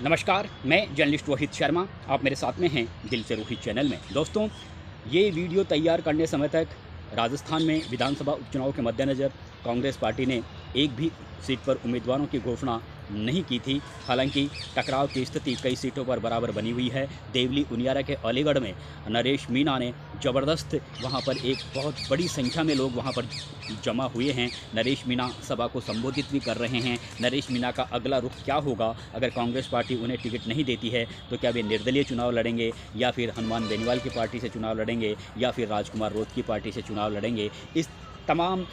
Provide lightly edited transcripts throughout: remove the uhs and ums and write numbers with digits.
नमस्कार, मैं जर्नलिस्ट रोहित शर्मा। आप मेरे साथ में हैं दिल से रोहित चैनल में। दोस्तों, ये वीडियो तैयार करने समय तक राजस्थान में विधानसभा उपचुनाव के मद्देनज़र कांग्रेस पार्टी ने एक भी सीट पर उम्मीदवारों की घोषणा नहीं की थी। हालांकि टकराव की स्थिति कई सीटों पर बराबर बनी हुई है। देवली उनियारा के अलीगढ़ में नरेश मीणा ने ज़बरदस्त वहां पर एक बहुत बड़ी संख्या में लोग वहां पर जमा हुए हैं। नरेश मीणा सभा को संबोधित भी कर रहे हैं। नरेश मीणा का अगला रुख क्या होगा अगर कांग्रेस पार्टी उन्हें टिकट नहीं देती है, तो क्या वे निर्दलीय चुनाव लड़ेंगे या फिर हनुमान बेनीवाल की पार्टी से चुनाव लड़ेंगे या फिर राजकुमार रोत की पार्टी से चुनाव लड़ेंगे। इस तमाम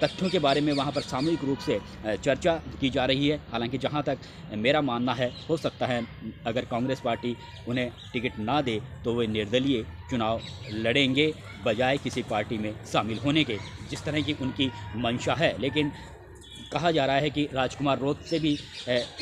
तथ्यों के बारे में वहाँ पर सामूहिक रूप से चर्चा की जा रही है। हालांकि जहाँ तक मेरा मानना है, हो सकता है अगर कांग्रेस पार्टी उन्हें टिकट ना दे तो वे निर्दलीय चुनाव लड़ेंगे बजाय किसी पार्टी में शामिल होने के, जिस तरह की उनकी मंशा है। लेकिन कहा जा रहा है कि राजकुमार रोत से भी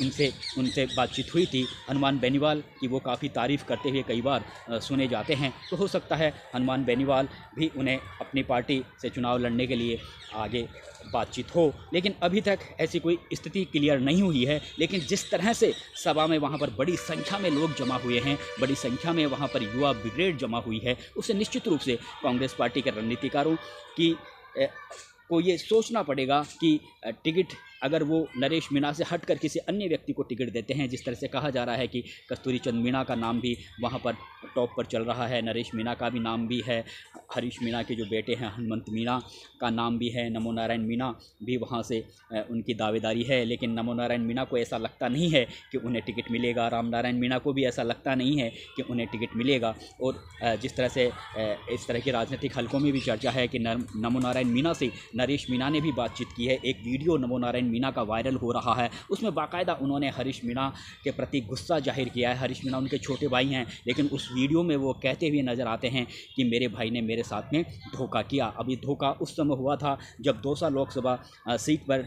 उनसे बातचीत हुई थी। हनुमान बेनीवाल की वो काफ़ी तारीफ़ करते हुए कई बार सुने जाते हैं, तो हो सकता है हनुमान बेनीवाल भी उन्हें अपनी पार्टी से चुनाव लड़ने के लिए आगे बातचीत हो। लेकिन अभी तक ऐसी कोई स्थिति क्लियर नहीं हुई है। लेकिन जिस तरह से सभा में वहाँ पर बड़ी संख्या में लोग जमा हुए हैं, बड़ी संख्या में वहाँ पर युवा ब्रिगेड जमा हुई है, उससे निश्चित रूप से कांग्रेस पार्टी के रणनीतिकारों की को ये सोचना पड़ेगा कि टिकट अगर वो नरेश मीणा से हटकर किसी अन्य व्यक्ति को टिकट देते हैं, जिस तरह से कहा जा रहा है कि कस्तूरी चंद मीणा का नाम भी वहाँ पर टॉप पर चल रहा है, नरेश मीणा का भी नाम भी है, हरीश मीणा के जो बेटे हैं हनुमंत मीणा का नाम भी है, नमो नारायण मीणा भी वहाँ से उनकी दावेदारी है। लेकिन नमो नारायण मीणा को ऐसा लगता नहीं है कि उन्हें टिकट मिलेगा, राम नारायण मीणा को भी ऐसा लगता नहीं है कि उन्हें टिकट मिलेगा। और जिस तरह से इस तरह के राजनीतिक हलकों में भी चर्चा है कि नमो नारायण मीणा से नरेश मीणा ने भी बातचीत की है। एक वीडियो नमो नारायण मीणा का वायरल हो रहा है, उसमें बाकायदा उन्होंने हरीश मीणा के प्रति गुस्सा जाहिर किया है। हरीश मीणा उनके छोटे भाई हैं, लेकिन उस वीडियो में वो कहते हुए नज़र आते हैं कि मेरे भाई ने मेरे साथ में धोखा किया। अभी धोखा उस समय हुआ था जब दौसा लोकसभा सीट पर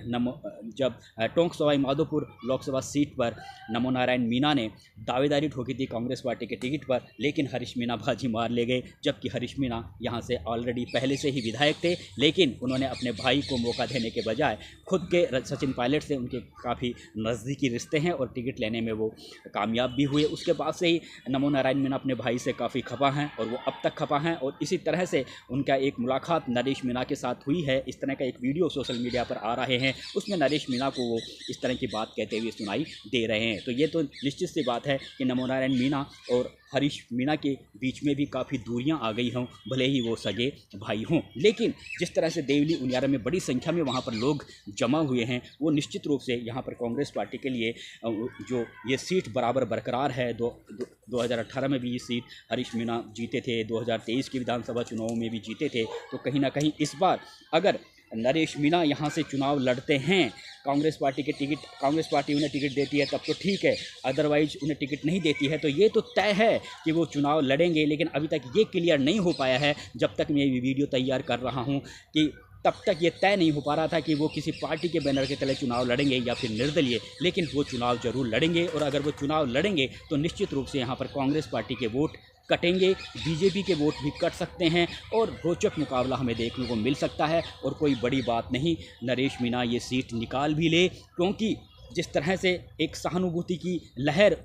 जब टोंक सवाई माधोपुर लोकसभा सीट पर नमो नारायण मीणा ने दावेदारी ठोकी थी कांग्रेस पार्टी के टिकट पर, लेकिन हरीश मीणा बाजी मार ले गए। जबकि हरीश मीणा यहाँ से ऑलरेडी पहले से ही विधायक थे, लेकिन उन्होंने अपने भाई को मौका देने के बजाय खुद के सचिन पायलट से उनके काफ़ी नज़दीकी रिश्ते हैं और टिकट लेने में वो कामयाब भी हुए। उसके बाद से ही नमो नारायण मीणा अपने भाई से काफ़ी खफा हैं और वो अब तक खफा हैं। और इसी तरह से उनका एक मुलाकात नरेश मीणा के साथ हुई है। इस तरह का एक वीडियो सोशल मीडिया पर आ रहे हैं, उसमें नरेश मीणा को वो इस तरह की बात कहते हुए सुनाई दे रहे हैं। तो ये तो निश्चित सी बात है कि नमो नारायण मीणा और हरीश मीणा के बीच में भी काफ़ी दूरियां आ गई हों, भले ही वो सगे भाई हों। लेकिन जिस तरह से देवली उनियारा में बड़ी संख्या में वहाँ पर लोग जमा हुए हैं, वो निश्चित रूप से यहाँ पर कांग्रेस पार्टी के लिए जो ये सीट बराबर बरकरार है। 2018 में भी ये सीट हरीश मीणा जीते थे, 2023 के विधानसभा चुनाव में भी जीते थे। तो कहीं ना कहीं इस बार अगर नरेश मीणा यहाँ से चुनाव लड़ते हैं, कांग्रेस पार्टी उन्हें टिकट देती है तब तो ठीक है, अदरवाइज उन्हें टिकट नहीं देती है तो ये तो तय है कि वो चुनाव लड़ेंगे। लेकिन अभी तक ये क्लियर नहीं हो पाया है, जब तक मैं ये वीडियो तैयार कर रहा हूँ, कि तब तक ये तय नहीं हो पा रहा था कि वो किसी पार्टी के बैनर के तले चुनाव लड़ेंगे या फिर निर्दलीय। लेकिन वो चुनाव जरूर लड़ेंगे, और अगर वो चुनाव लड़ेंगे तो निश्चित रूप से यहाँ पर कांग्रेस पार्टी के वोट कटेंगे, बीजेपी के वोट भी कट सकते हैं और रोचक मुकाबला हमें देखने को मिल सकता है। और कोई बड़ी बात नहीं, नरेश मीणा ये सीट निकाल भी ले, क्योंकि जिस तरह से एक सहानुभूति की लहर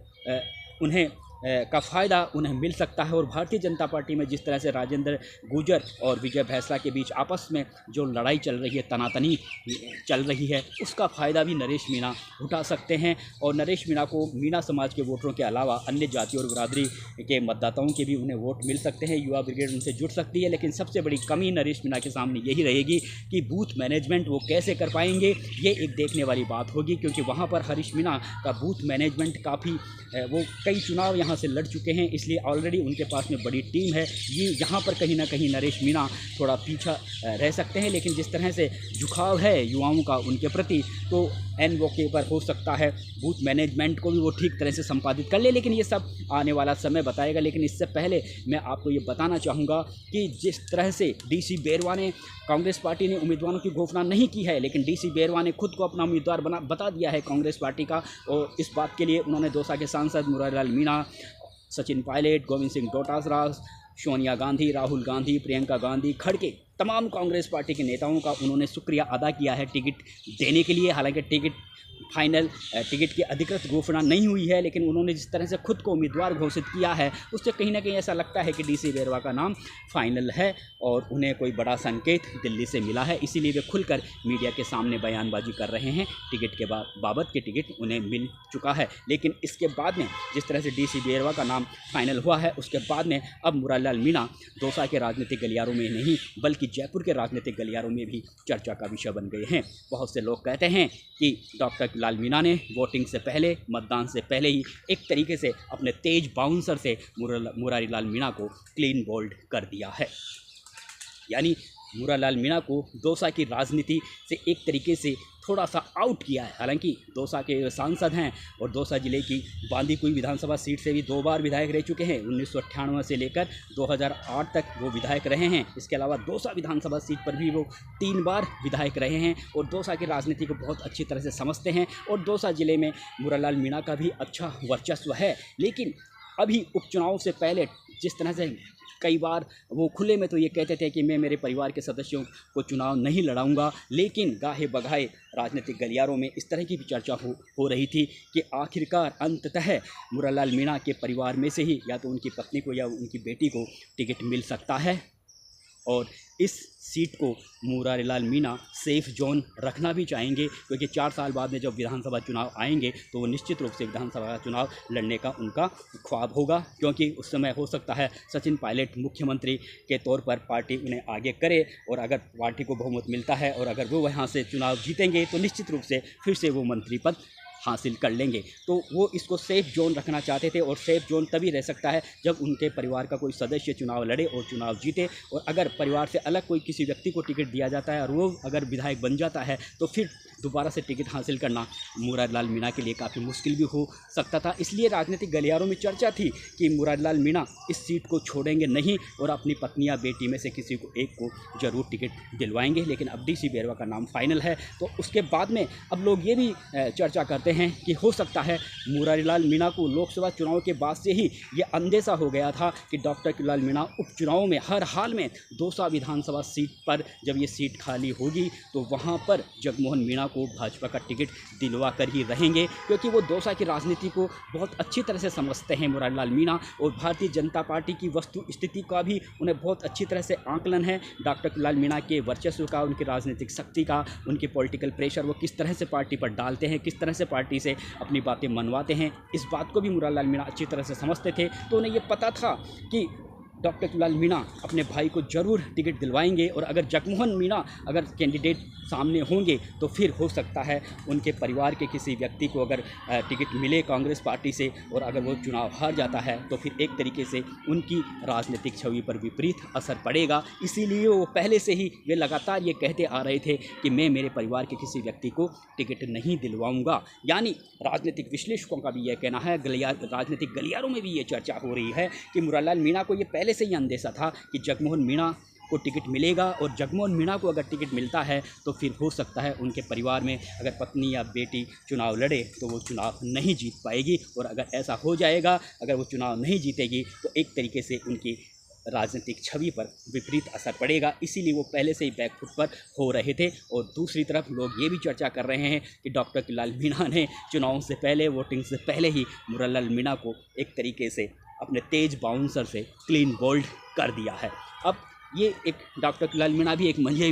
उन्हें का फ़ायदा उन्हें मिल सकता है। और भारतीय जनता पार्टी में जिस तरह से राजेंद्र गुर्जर और विजय भैंसला के बीच आपस में जो लड़ाई चल रही है, तनातनी चल रही है, उसका फ़ायदा भी नरेश मीणा उठा सकते हैं। और नरेश मीणा को मीणा समाज के वोटरों के अलावा अन्य जाति और बिरादरी के मतदाताओं के भी उन्हें वोट मिल सकते हैं, युवा ब्रिगेड उनसे जुड़ सकती है। लेकिन सबसे बड़ी कमी नरेश मीणा के सामने यही रहेगी कि बूथ मैनेजमेंट वो कैसे कर पाएंगे, ये एक देखने वाली बात होगी। क्योंकि वहाँ पर हरीश मीणा का बूथ मैनेजमेंट काफ़ी वो कई चुनाव यहाँ से लड़ चुके हैं, इसलिए ऑलरेडी उनके पास में बड़ी टीम है। ये यहाँ पर कहीं ना कहीं नरेश मीणा थोड़ा पीछा रह सकते हैं। लेकिन जिस तरह से झुकाव है युवाओं का उनके प्रति, तो एन मौके पर हो सकता है बूथ मैनेजमेंट को भी वो ठीक तरह से संपादित कर ले। लेकिन ये सब आने वाला समय बताएगा। लेकिन इससे पहले मैं आपको ये बताना चाहूँगा कि जिस तरह से DC बेरवा ने, कांग्रेस पार्टी ने उम्मीदवारों की घोषणा नहीं की है, लेकिन DC बेरवा ने खुद को अपना उम्मीदवार बता दिया है कांग्रेस पार्टी का। और इस बात के लिए उन्होंने दौसा के सांसद मुरारीलाल मीणा, सचिन पायलट, गोविंद सिंह डोटासरा, सोनिया गांधी, राहुल गांधी, प्रियंका गांधी खड़गे तमाम कांग्रेस पार्टी के नेताओं का उन्होंने शुक्रिया अदा किया है टिकट देने के लिए। हालांकि टिकट की अधिकृत घोषणा नहीं हुई है, लेकिन उन्होंने जिस तरह से खुद को उम्मीदवार घोषित किया है उससे कहीं ना कहीं ऐसा लगता है कि डीसी बेरवा का नाम फाइनल है और उन्हें कोई बड़ा संकेत दिल्ली से मिला है, इसीलिए वे खुलकर मीडिया के सामने बयानबाजी कर रहे हैं। टिकट के बाबत के टिकट उन्हें मिल चुका है, लेकिन इसके बाद में जिस तरह से डीसी बेरवा का नाम फाइनल हुआ है उसके बाद में अब मुरारीलाल मीणा दौसा के राजनीतिक गलियारों में नहीं बल्कि जयपुर के राजनीतिक गलियारों में भी चर्चा का विषय बन गए हैं। बहुत से लोग कहते हैं कि डॉक्टर लाल मीणा ने वोटिंग से पहले, मतदान से पहले ही एक तरीके से अपने तेज बाउंसर से मुरारीलाल मीणा को क्लीन बोल्ड कर दिया है। यानी मुरारीलाल मीणा को दौसा की राजनीति से एक तरीके से थोड़ा सा आउट किया है। हालांकि दौसा के सांसद हैं और दौसा जिले की बांदीकुई विधानसभा सीट से भी 2 बार विधायक रह चुके हैं। 1998 से लेकर 2008 तक वो विधायक रहे हैं। इसके अलावा दौसा विधानसभा सीट पर भी वो 3 बार विधायक रहे हैं और दौसा की राजनीति को बहुत अच्छी तरह से समझते हैं और दौसा जिले में मुरारीलाल मीणा का भी अच्छा वर्चस्व है। लेकिन अभी उपचुनाव से पहले जिस तरह से कई बार वो खुले में तो ये कहते थे कि मैं मेरे परिवार के सदस्यों को चुनाव नहीं लड़ाऊंगा, लेकिन गाहे बगाहे राजनीतिक गलियारों में इस तरह की भी चर्चा हो रही थी कि आखिरकार अंततः मुरारीलाल मीणा के परिवार में से ही या तो उनकी पत्नी को या उनकी बेटी को टिकट मिल सकता है और इस सीट को मुरारीलाल मीणा सेफ जोन रखना भी चाहेंगे, क्योंकि 4 साल बाद में जब विधानसभा चुनाव आएंगे तो वो निश्चित रूप से विधानसभा का चुनाव लड़ने का उनका ख्वाब होगा, क्योंकि उस समय हो सकता है सचिन पायलट मुख्यमंत्री के तौर पर पार्टी उन्हें आगे करे और अगर पार्टी को बहुमत मिलता है और अगर वो वहाँ से चुनाव जीतेंगे तो निश्चित रूप से फिर से वो मंत्री पद हासिल कर लेंगे। तो वो इसको सेफ जोन रखना चाहते थे और सेफ जोन तभी रह सकता है जब उनके परिवार का कोई सदस्य चुनाव लड़े और चुनाव जीते, और अगर परिवार से अलग कोई किसी व्यक्ति को टिकट दिया जाता है और वो अगर विधायक बन जाता है तो फिर दोबारा से टिकट हासिल करना मुरारीलाल मीणा के लिए काफ़ी मुश्किल भी हो सकता था। इसलिए राजनीतिक गलियारों में चर्चा थी कि मुरारीलाल मीणा इस सीट को छोड़ेंगे नहीं और अपनी पत्नी या बेटी में से किसी को एक को जरूर टिकट दिलवाएंगे। लेकिन अब डीसी बेरवा का नाम फाइनल है तो उसके बाद में अब लोग ये भी चर्चा करते हैं कि हो सकता है मुरारीलाल मीणा को लोकसभा चुनाव के बाद से ही ये अंदेशा हो गया था कि डॉक्टर लाल मीणा उपचुनाव में हर हाल में दौसा विधानसभा सीट पर जब ये सीट खाली होगी तो वहाँ पर जगमोहन मीणा को भाजपा का टिकट दिलवा कर ही रहेंगे, क्योंकि वो दौसा की राजनीति को बहुत अच्छी तरह से समझते हैं मुरारीलाल मीणा और भारतीय जनता पार्टी की वस्तु स्थिति का भी उन्हें बहुत अच्छी तरह से आंकलन है। डॉक्टर लाल मीणा के वर्चस्व का, उनकी राजनीतिक शक्ति का, उनके पॉलिटिकल प्रेशर वो किस तरह से पार्टी पर डालते हैं, किस तरह से पार्टी से अपनी बातें मनवाते हैं, इस बात को भी मुरारीलाल मीणा अच्छी तरह से समझते थे। तो उन्हें ये पता था कि डॉक्टर लाल मीणा अपने भाई को जरूर टिकट दिलवाएंगे और अगर जगमोहन मीणा अगर कैंडिडेट सामने होंगे तो फिर हो सकता है उनके परिवार के किसी व्यक्ति को अगर टिकट मिले कांग्रेस पार्टी से और अगर वो चुनाव हार जाता है तो फिर एक तरीके से उनकी राजनीतिक छवि पर विपरीत असर पड़ेगा। इसीलिए वो पहले से ही वे लगातार ये कहते आ रहे थे कि मैं मेरे परिवार के किसी व्यक्ति को टिकट नहीं दिलवाऊंगा। यानी राजनीतिक विश्लेषकों का भी यह कहना है, राजनीतिक गलियारों में भी ये चर्चा हो रही है कि मुरारीलाल मीणा को ये पहले से ही अंदेशा था कि जगमोहन मीणा को टिकट मिलेगा और जगमोहन मीणा को अगर टिकट मिलता है तो फिर हो सकता है उनके परिवार में अगर पत्नी या बेटी चुनाव लड़े तो वो चुनाव नहीं जीत पाएगी, और अगर ऐसा हो जाएगा, अगर वो चुनाव नहीं जीतेगी तो एक तरीके से उनकी राजनीतिक छवि पर विपरीत असर पड़ेगा। इसीलिए वो पहले से ही बैकफुट पर हो रहे थे। और दूसरी तरफ लोग ये भी चर्चा कर रहे हैं कि डॉक्टर लाल मीणा ने चुनाव से पहले, वोटिंग से पहले ही मुरारीलाल मीणा को एक तरीके से अपने तेज बाउंसर से क्लीन बोल्ड कर दिया है। अब ये एक डॉक्टर लाल मीणा भी एक मंझे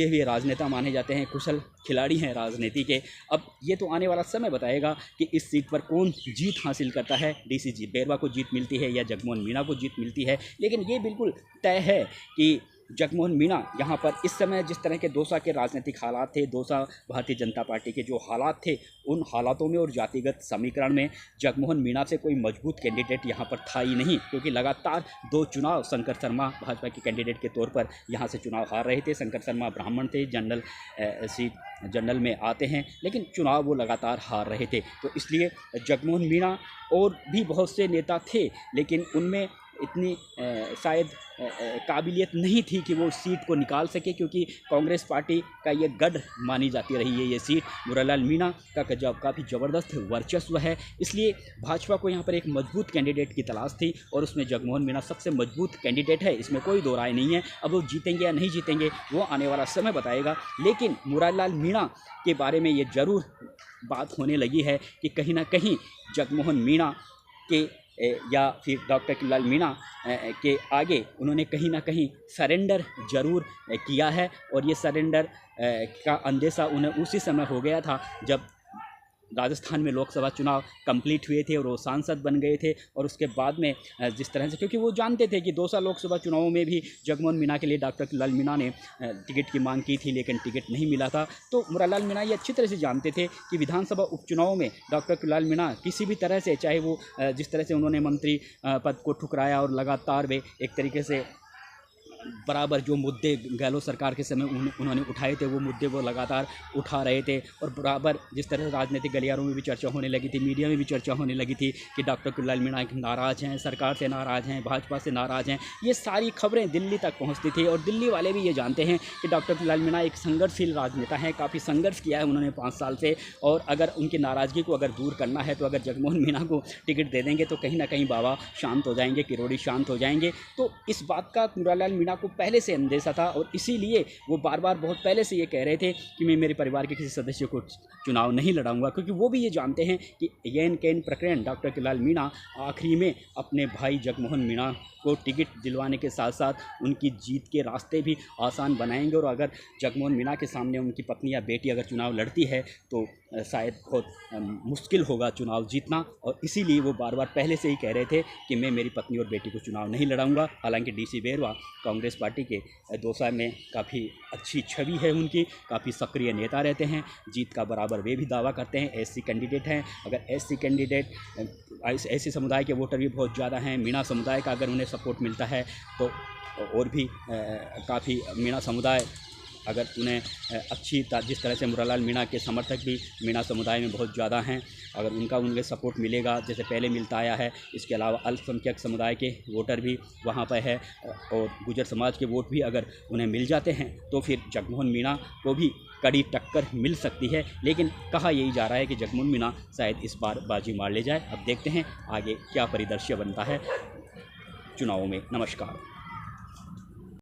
हुए राजनेता माने जाते हैं, कुशल खिलाड़ी हैं राजनीति के। अब ये तो आने वाला समय बताएगा कि इस सीट पर कौन जीत हासिल करता है, डीसी बेरवा को जीत मिलती है या जगमोहन मीणा को जीत मिलती है। लेकिन ये बिल्कुल तय है कि जगमोहन मीणा यहाँ पर इस समय जिस तरह के दौसा के राजनीतिक हालात थे, दौसा भारतीय जनता पार्टी के जो हालात थे, उन हालातों में और जातिगत समीकरण में जगमोहन मीणा से कोई मजबूत कैंडिडेट यहाँ पर था ही नहीं, क्योंकि लगातार 2 चुनाव शंकर शर्मा भाजपा के कैंडिडेट के तौर पर यहाँ से चुनाव हार रहे थे। शंकर शर्मा ब्राह्मण थे, जनरल में आते हैं, लेकिन चुनाव वो लगातार हार रहे थे। तो इसलिए जगमोहन मीणा और भी बहुत से नेता थे, लेकिन उनमें इतनी शायद काबिलियत नहीं थी कि वो सीट को निकाल सके, क्योंकि कांग्रेस पार्टी का ये गढ़ मानी जाती रही है ये सीट। मुरारलाल मीणा का काफ़ी ज़बरदस्त वर्चस्व है, इसलिए भाजपा को यहाँ पर एक मजबूत कैंडिडेट की तलाश थी और उसमें जगमोहन मीणा सबसे मजबूत कैंडिडेट है, इसमें कोई दो राय नहीं है। अब वो जीतेंगे या नहीं जीतेंगे वो आने वाला समय बताएगा, लेकिन मुरारलाल मीणा के बारे में ये ज़रूर बात होने लगी है कि कहीं ना कहीं जगमोहन मीणा के या फिर डॉक्टर किरोड़ीलाल मीणा के आगे उन्होंने कहीं ना कहीं सरेंडर ज़रूर किया है। और ये सरेंडर का अंदेशा उन्हें उसी समय हो गया था जब राजस्थान में लोकसभा चुनाव कंप्लीट हुए थे और वो सांसद बन गए थे। और उसके बाद में जिस तरह से, क्योंकि वो जानते थे कि 2 साल लोकसभा चुनावों में भी जगमोहन मीणा के लिए डॉक्टर किरोड़ीलाल मीणा ने टिकट की मांग की थी, लेकिन टिकट नहीं मिला था। तो मुरारलाल मीणा ये अच्छी तरह से जानते थे कि विधानसभा उपचुनाव में डॉक्टर किरोड़ीलाल मीणा किसी भी तरह से, चाहे वो जिस तरह से उन्होंने मंत्री पद को ठुकराया और लगातार वे एक तरीके से बराबर जो मुद्दे गहलोत सरकार के समय उन्होंने उठाए थे वो मुद्दे वो लगातार उठा रहे थे। और बराबर जिस तरह से राजनीतिक गलियारों में भी चर्चा होने लगी थी, मीडिया में भी चर्चा होने लगी थी कि डॉक्टर किरोड़ीलाल मीणा नाराज़ हैं, सरकार से नाराज़ हैं, भाजपा से नाराज़ हैं, ये सारी खबरें दिल्ली तक पहुँचती थी। और दिल्ली वाले भी ये जानते हैं कि डॉक्टर किरोड़ीलाल मीणा एक संघर्षशील राजनेता हैं, काफ़ी संघर्ष किया है उन्होंने 5 साल से। और अगर उनकी नाराज़गी को अगर दूर करना है तो अगर जगमोहन मीणा को टिकट दे देंगे तो कहीं ना कहीं बाबा शांत हो जाएंगे, किरोड़ी शांत हो जाएंगे। तो इस बात का मुरारलाल मीणा को पहले से अंदेशा था और इसीलिए वो बार बार बहुत पहले से ये कह रहे थे कि मैं मेरे परिवार के किसी सदस्य को चुनाव नहीं लड़ाऊंगा, क्योंकि वो भी ये जानते हैं कि येन केन प्रकरण डॉक्टर किरोड़ीलाल मीणा आखिरी में अपने भाई जगमोहन मीणा को टिकट दिलवाने के साथ साथ उनकी जीत के रास्ते भी आसान बनाएंगे। और अगर जगमोहन मीणा के सामने उनकी पत्नी या बेटी अगर चुनाव लड़ती है तो शायद बहुत मुश्किल होगा चुनाव जीतना। और इसीलिए वो बार बार पहले से ही कह रहे थे कि मैं मेरी पत्नी और बेटी को चुनाव नहीं लड़ाऊंगा। हालांकि डीसी बेरवा कांग्रेस पार्टी के दौसा में काफ़ी अच्छी छवि है उनकी, काफ़ी सक्रिय नेता रहते हैं, जीत का बराबर वे भी दावा करते हैं। एससी कैंडिडेट हैं, अगर एससी कैंडिडेट एससी समुदाय के वोटर भी बहुत ज़्यादा हैं, मीणा समुदाय का अगर उन्हें सपोर्ट मिलता है तो और भी काफ़ी मीणा समुदाय अगर उन्हें जिस तरह से मुरारलाल मीणा के समर्थक भी मीणा समुदाय में बहुत ज़्यादा हैं, अगर उन्हें सपोर्ट मिलेगा जैसे पहले मिलता आया है। इसके अलावा अल्पसंख्यक समुदाय के वोटर भी वहाँ पर है और गुर्जर समाज के वोट भी अगर उन्हें मिल जाते हैं तो फिर जगमोहन मीणा को भी कड़ी टक्कर मिल सकती है। लेकिन कहा यही जा रहा है कि जगमोहन मीणा शायद इस बार बाजी मार ले जाए। अब देखते हैं आगे क्या परिदृश्य बनता है चुनावों में। नमस्कार।